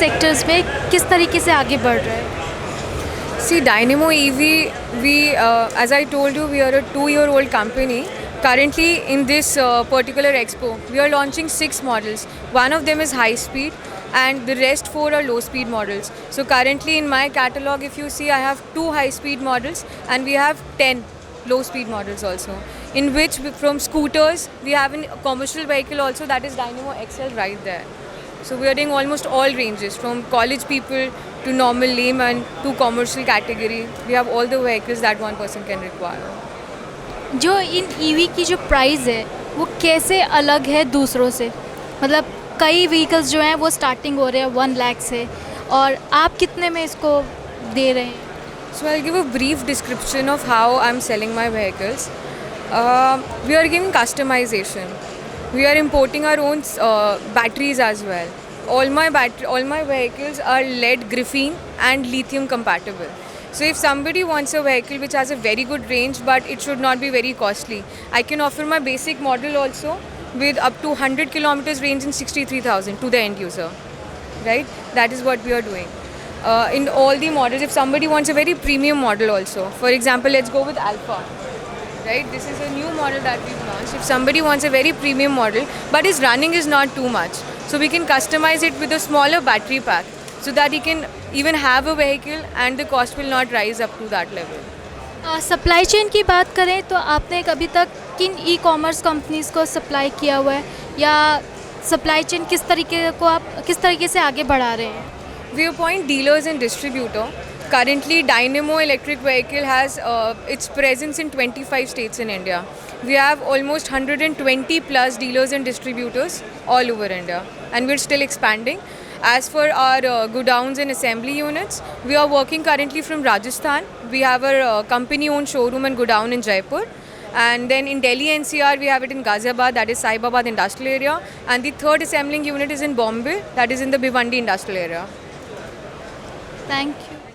Sectors में किस तरीके से आगे बढ़ रहा है? See, Dynamo EV, as I told you, we are a 2-year-old company. Currently, in this particular expo, we are launching 6 models. One of them is high speed, and the rest 4 are low speed models. So, currently in my catalog, if you see, I have 2 high speed models, and we have 10 low speed models also. In which, from scooters, we have a commercial vehicle also, that is Dynamo XL right there. So we are doing almost all ranges, from college people to normal layman to commercial category. We have all the vehicles that one person can require. जो इन EV की जो price है वो कैसे अलग है दूसरों से? मतलब कई व्हीकल्स जो हैं वो स्टार्टिंग हो रहे हैं 1 लाख से, और आप कितने में इसको दे रहे हैं? So I'll give a brief description of how I'm selling my vehicles. We are giving customization. We are importing our own batteries as well. All my vehicles are lead, graphene and lithium compatible. So if somebody wants a vehicle which has a very good range but it should not be very costly, I can offer my basic model also with up to 100 kilometers range in 63,000 to the end user. Right? That is what we are doing. In all the models, if somebody wants a very premium model also, for example, let's go with Alpha. Right, this is a new model that we've launched. If somebody wants a very premium model but his running is not too much, so we can customize it with a smaller battery pack so that he can even have a vehicle and the cost will not rise up to that level. Supply chain की बात करें तो आपने अभी तक किन e commerce companies को supply किया हुआ है, या सप्लाई चेन किस तरीके से आगे बढ़ा रहे हैं? We appoint dealers and distributor. Currently, Dynamo electric vehicle has its presence in 25 states in India. We have almost 120 plus dealers and distributors all over India, and we're still expanding. As for our godowns and assembly units, we are working currently from Rajasthan. We have our company-owned showroom and godown in Jaipur. And then in Delhi NCR, we have it in Ghaziabad, that is Saibabad industrial area. And the third assembling unit is in Bombay, that is in the Bhiwandi industrial area. Thank you.